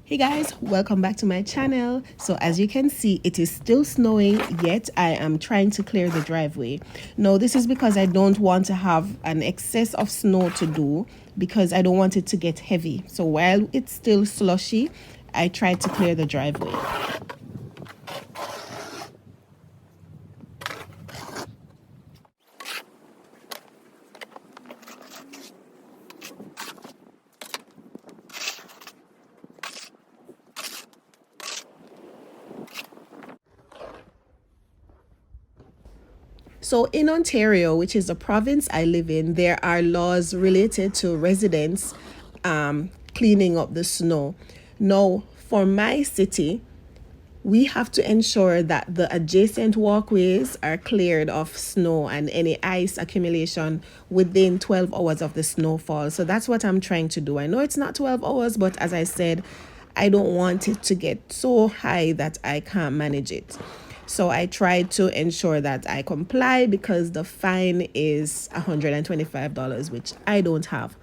Hey guys, welcome back to my channel. So as you can see, it is still snowing, yet I am trying to clear the driveway. No, this is because I don't want to have an excess of snow to do because I don't want it to get heavy. So while it's still slushy, I try to clear the driveway. So in Ontario, which is the province I live in, there are laws related to residents cleaning up the snow. Now, for my city, we have to ensure that the adjacent walkways are cleared of snow and any ice accumulation within 12 hours of the snowfall. So that's what I'm trying to do. I know it's not 12 hours, but as I said, I don't want it to get so high that I can't manage it. So I try to ensure that I comply because the fine is $125, which I don't have.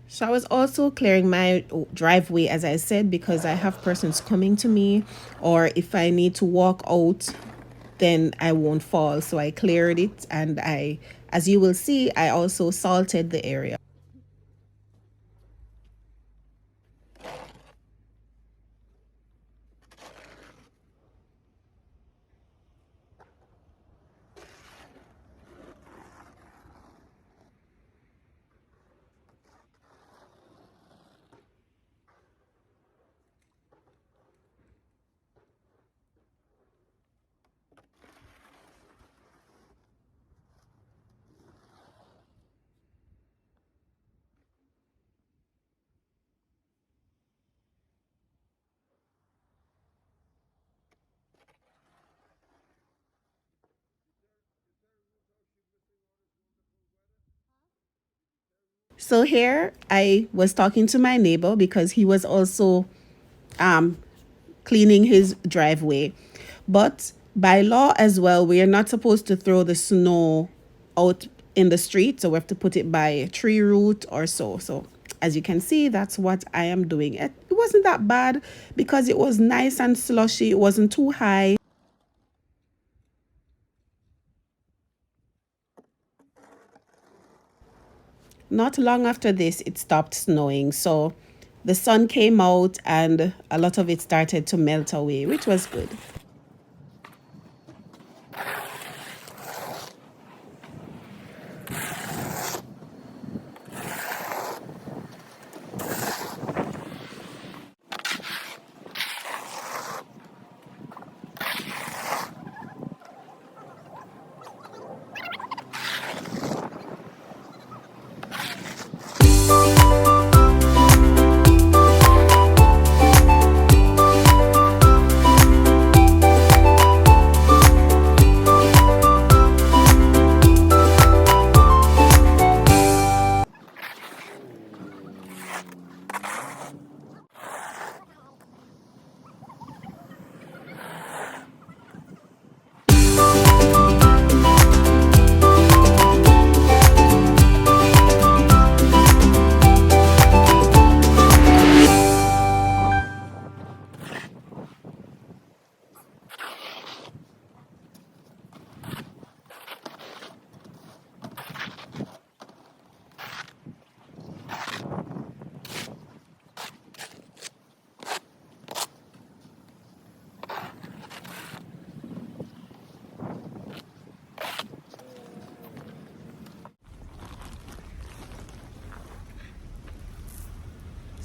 So I was also clearing my driveway, as I said, because I have persons coming to me, or if I need to walk out, then I won't fall. So I cleared it, and as you will see, I also salted the area. So here I was talking to my neighbor because he was also um, cleaning his driveway. But by law as well, we are not supposed to throw the snow out in the street. So we have to put it by a tree root or so. So as you can see, that's what I am doing. It wasn't that bad because it was nice and slushy. It wasn't too high. Not long after this, it stopped snowing. So the sun came out and a lot of it started to melt away, which was good.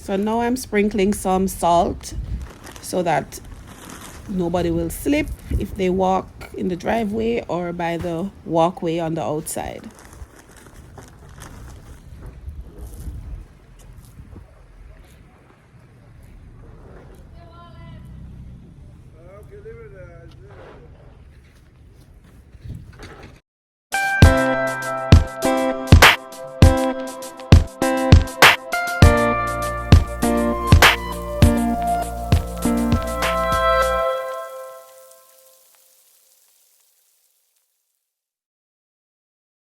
So now I'm sprinkling some salt so that nobody will slip if they walk in the driveway or by the walkway on the outside.